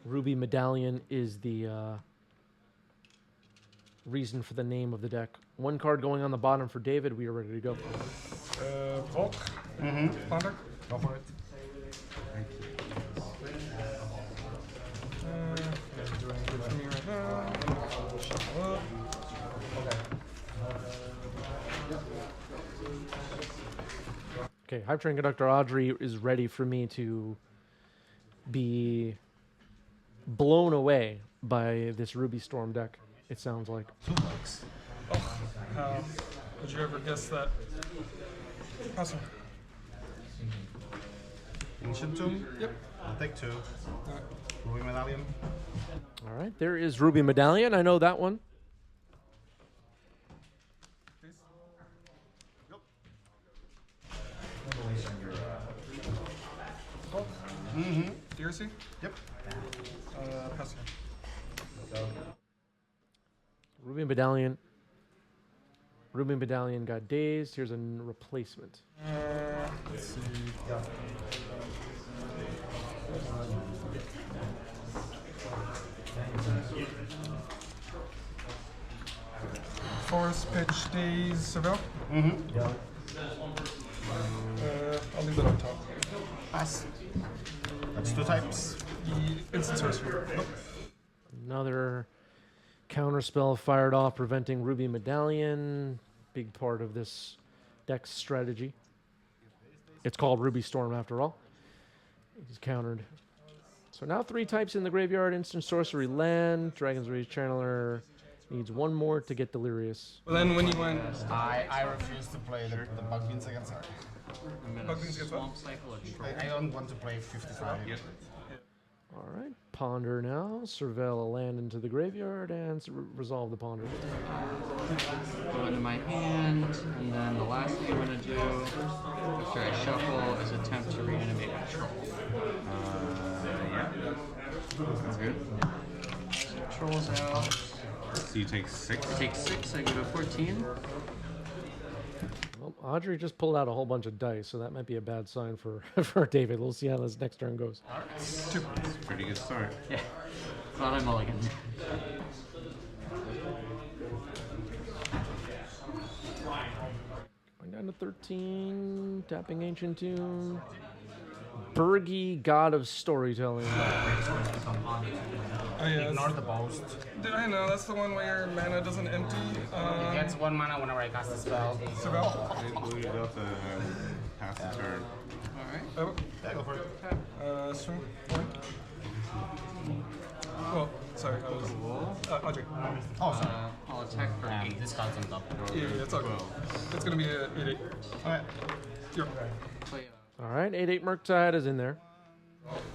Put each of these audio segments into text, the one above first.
Ruby Medallion is the reason for the name of the deck. One card going on the bottom for David. We are ready to go. Volk. Ponder. Go for it. Thank you. Doing good for me right now. Shuffle up. Okay, Hype Train Conductor Audrey is ready for me to be blown away by this Ruby Storm deck, it sounds like. 2 bucks. Oh, how would you ever guess that? Awesome. Ancient Tomb? Yep. I'll take 2. Alright. Ruby Medallion. All right, there is Ruby Medallion. I know that one. Volk. DRC? Yep. Pass here. Ruby Medallion. Ruby Medallion got dazed. Here's a replacement. Let's see. Forest Pitch Days Seville. I'll leave that on top. Pass. That's 2 types. The instant sorcery. Nope. Another counterspell fired off, preventing Ruby Medallion. Big part of this deck's strategy. It's called Ruby Storm after all. He's countered. So now 3 types in the graveyard. Instant sorcery land. Dragon's Rage Channeler needs 1 more to get Delirious. But then when you went I refuse to play the Bug Beans against her. Bug Beans against what? Swamp Cycle or Control. I don't want to play 55. All right. Ponder now. Surveil a land into the graveyard and resolve the Ponder. Go into my hand, and then the last thing I'm going to do after I shuffle is attempt to reanimate Control. Yeah. That's good. Control's out. So you take 6. I take 6, I go to 14. Well, Audrey just pulled out a whole bunch of dice, so that might be a bad sign for, for David. We'll see how this next turn goes. Pretty good start. Yeah. Thought I mulliganed. Going down to 13, tapping Ancient Tomb. Bergy, God of Storytelling. Oh yeah, Ignore the boast. did I know that's the one where your mana doesn't empty? It gets 1 mana whenever I cast a spell. Seville? We got the pass the turn. Alright. Oh, Yeah, go for it. swing. One. Oh, sorry, I was. Audrey. Oh, sorry. I'll attack for 8. This card's on top. Yeah, it's all good. It's gonna be a 8-8. Alright. You're Play, All right, 8-8 Murktide is in there.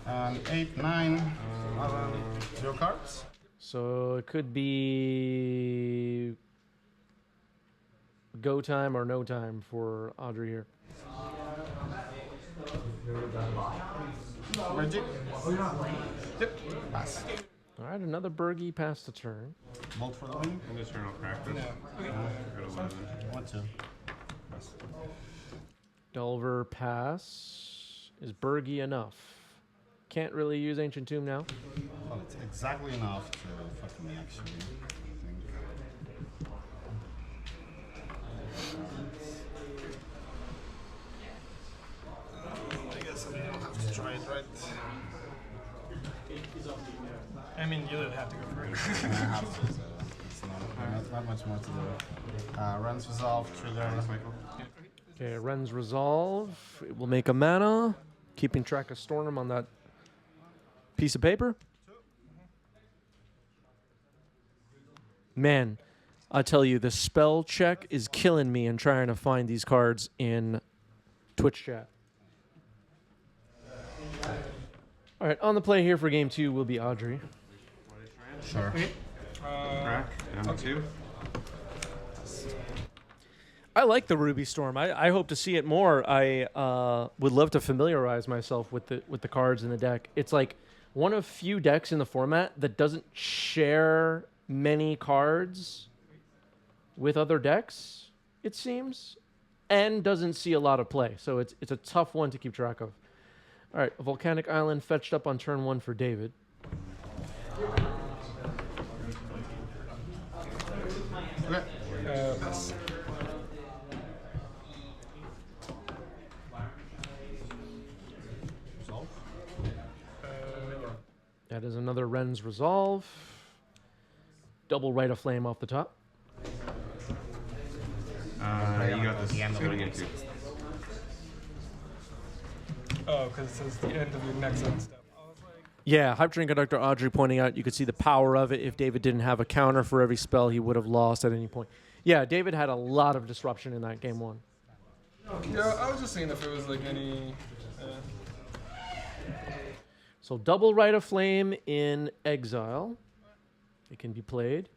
8, 9, 0 cards. So it could be go time or no time for Audrey here. Magic. Yep. Pass. All right, another Bergy past the turn. Bolt for the win. In this turn, I'll practice. Go to 11. 1, 2. Pass. Delver pass. Is Bergy enough? Can't really use Ancient Tomb now. Well, it's exactly enough to fuck me, actually. I think. I guess I don't have to try it, right? I mean, you didn't have to go for it. I have to, so it's not much more to do. Runs resolve, trigger. Okay, Ren's Resolve. It will make a mana. Keeping track of Storm on that piece of paper. Man, I tell you, the spell check is killing me in trying to find these cards in Twitch chat. All right, on the play here for game 2 will be Audrey. Sure. Crack. Down to 2. I like the Ruby Storm. I hope to see it more. I would love to familiarize myself with the cards in the deck. It's like one of few decks in the format that doesn't share many cards with other decks, it seems, and doesn't see a lot of play. So it's a tough one to keep track of. All right, a Volcanic Island fetched up on turn 1 for David. Okay. Pass. Resolve. That is another Ren's Resolve. Double Rite of Flame off the top. You got this. The end of Gonna the get two. Oh, because it says the end of your next end step. I was like, Yeah, Hype Train Conductor Audrey pointing out you could see the power of it. If David didn't have a counter for every spell, he would have lost at any point. Yeah, David had a lot of disruption in that game one. yeah, I was just seeing if it was like any. So double Rite of Flame in Exile. It can be played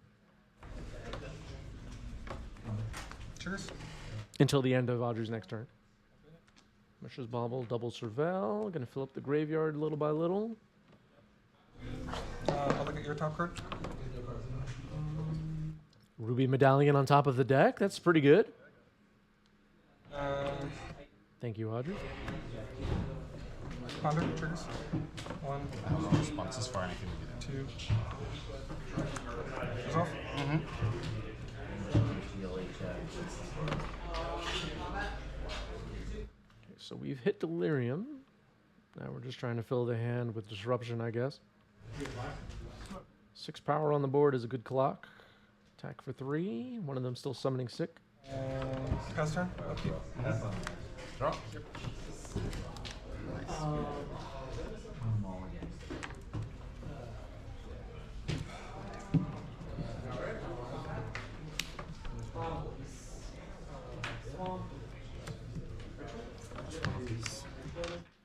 Triggers. until the end of Audrey's next turn. Mishra's Bauble, double Surveil. Going to fill up the graveyard little by little. I'll look at your top card. Ruby Medallion on top of the deck. That's pretty good. Thank you, Audrey. Ponder. Triggers. 1, I have no responses for anything we did. 2. Resolve. So we've hit Delirium. Now we're just trying to fill the hand with Disruption, I guess. 6 power on the board is a good clock. Attack for 3. One of them still summoning sick. Pass turn. Upkeep. Draw.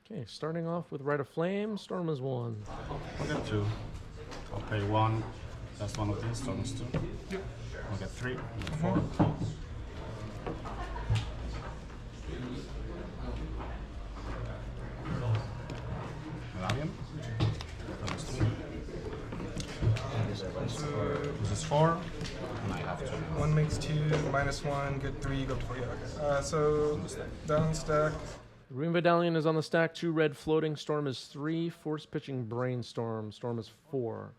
Okay, starting off with Rite of Flame. Storm is 1. I'll get 2. I'll pay 1. That's one of these. Storm is 2. I'll get 3. I'll get 4. Medallion. That is 3. This is 4. And I have 2. 1 makes 2. -1. Get 3. Go up to 4. Yeah, okay. So down stack. Ruby Medallion is on the stack. 2 red floating. Storm is 3. Force pitching Brainstorm. Storm is 4.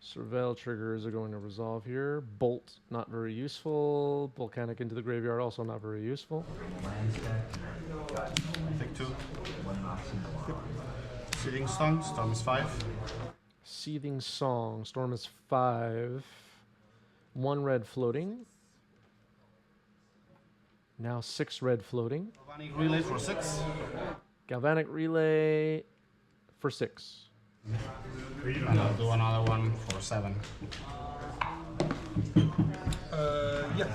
Surveil triggers are going to resolve here. Bolt, not very useful. Volcanic into the graveyard, also not very useful. I take 2. Seeding Song. Storm is 5. Seething Song. Storm is 5. 1 red floating. Now 6 red floating. Galvanic Relay for 6. Galvanic Relay for 6. And I'll do another one for 7. Yeah.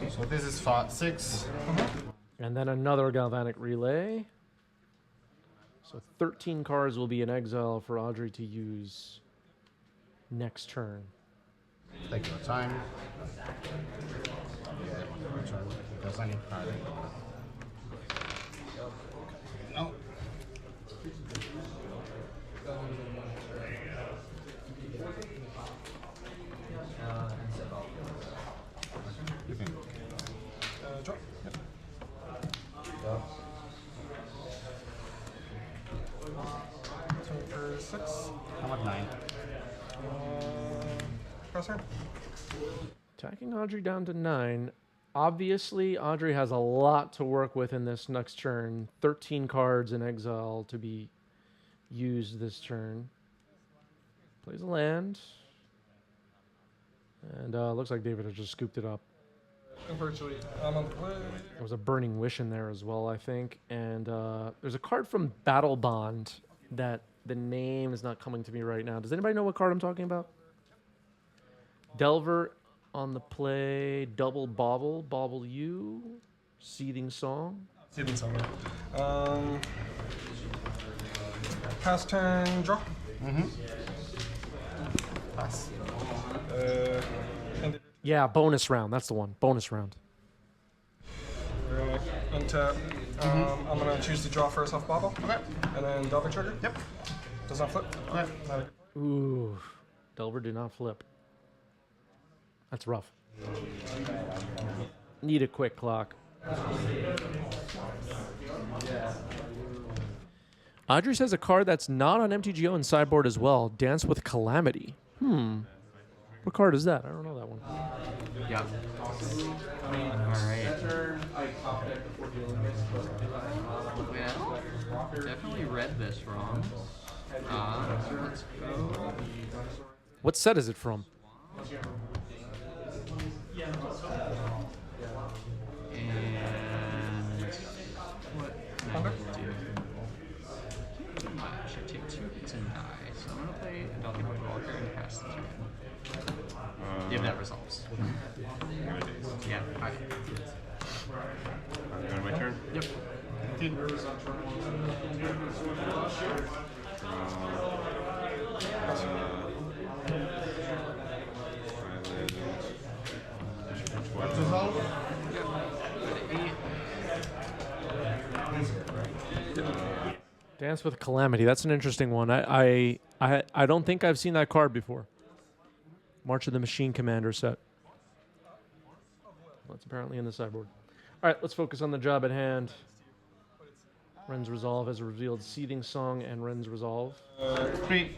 So this is 6. And then another Galvanic Relay. So 13 cards will be in exile for Audrey to use next turn. Take your time. Because I need card. No. You think? Drop. Yep. Turn for 6. I'm at 9. Pass turn. Attacking Audrey down to 9. Obviously, Audrey has a lot to work with in this next turn. 13 cards in exile to be used this turn. Plays a land. And looks like David has just scooped it up. Virtually. I'm on the play. There was a Burning Wish in there as well, I think. And there's a card from Battle Bond that the name is not coming to me right now. Does anybody know what card I'm talking about? Delver on the play, double Bauble, Bauble U, Seething Song. Seething Song. Pass turn. Draw. Pass. And Yeah, bonus round. That's the one. Bonus round. untap. I'm gonna choose to draw first off Bobble. Okay. And then Delver trigger. Yep. Does not flip. Okay. Ooh, Delver did not flip. That's rough. Need a quick clock. Audrey says a card that's not on MTGO and sideboard as well. Dance with Calamity. What card is that? I don't know that one. Yep. Alright. Well, definitely read this wrong. Let's go. What set is it from? And what can I do? I should take 2 hits and die. So I'm gonna play a Donkey Kong Walker and pass the turn. If that resolves. Yeah. Okay. Go to my turn. Yep. Dance with Calamity. That's an interesting one. I don't think I've seen that card before. March of the Machine Commander set. Well, it's apparently in the sideboard. All right, let's focus on the job at hand. Ren's Resolve has revealed Seething Song and Ren's Resolve. 3.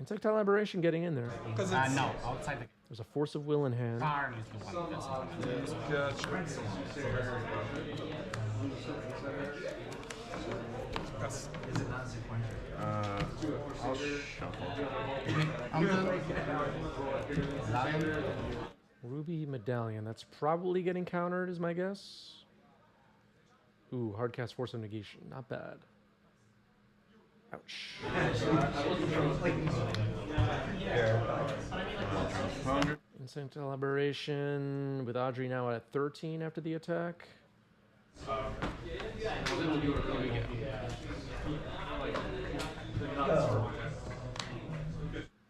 Insectile Aberration getting in there. No, outside the There's a Force of Will in hand. card is the one that's Gotcha. That's I'll shuffle. I'm good. Lion. Ruby Medallion. That's probably getting countered, is my guess. Ooh, Hardcast Force of Negation. Not bad. Ouch. Insectile Aberration with Audrey now at 13 after the attack.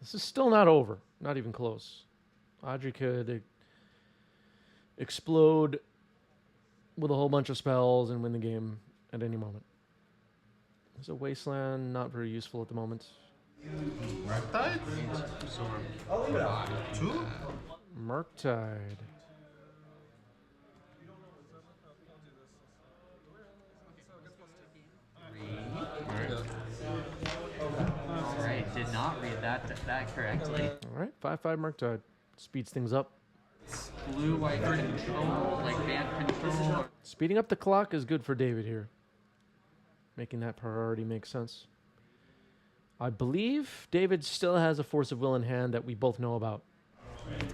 This is still not over. Not even close. Audrey could explode with a whole bunch of spells and win the game at any moment. There's a Wasteland, not very useful at the moment. Reptile? 2? Murktide. Alright, did not read that correctly. All right, 5/5 Murktide. Speeds things up. Blue-white control, like band control. Speeding up the clock is good for David here. Making that priority make sense. I believe David still has a Force of Will in hand that we both know about. Okay,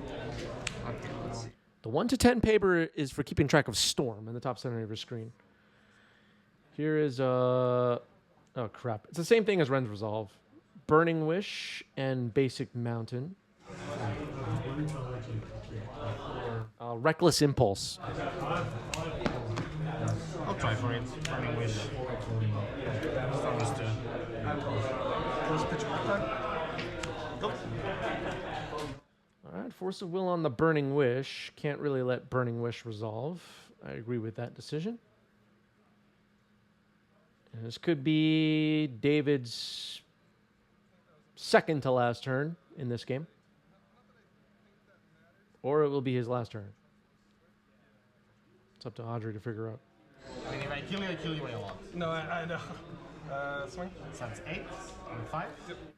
let's see. The 1 to 10 paper is for keeping track of Storm in the top center of your screen. Here is oh crap. It's the same thing as Ren's Resolve. Burning Wish and Basic Mountain. Reckless Impulse. I'll try for it. Burning Wish. Storm's 2. first pitch attack. All right, Force of Will on the Burning Wish. Can't really let Burning Wish resolve. I agree with that decision. And this could be David's second to last turn in this game. Or it will be his last turn. It's up to Audrey to figure out. I mean, if I kill you by a lot. No, I know. Swing. So that's 8 and 5.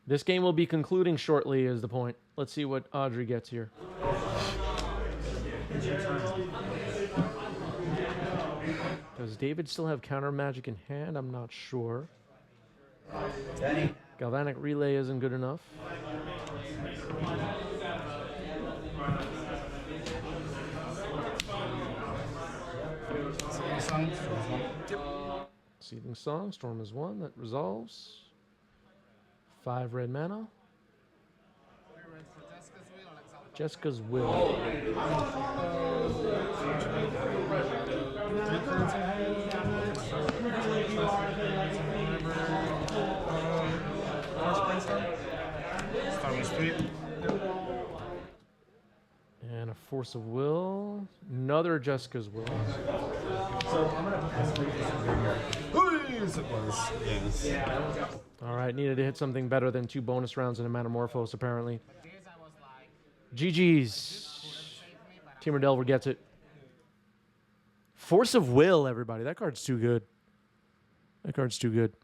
This game will be concluding shortly is the point. Let's see what Audrey gets here. Does David still have counter magic in hand? I'm not sure. Galvanic Relay isn't good enough. Seething Song, Storm is 1, that resolves. 5 red mana. Jessica's Will. Storm is 3. And a Force of Will. Another Jessica's Will. Yes, it was. Yes. All right, needed to hit something better than 2 bonus rounds and a Metamorphose, apparently. GG's. Temur Delver gets it. Force of Will, everybody. That card's too good. That card's too good.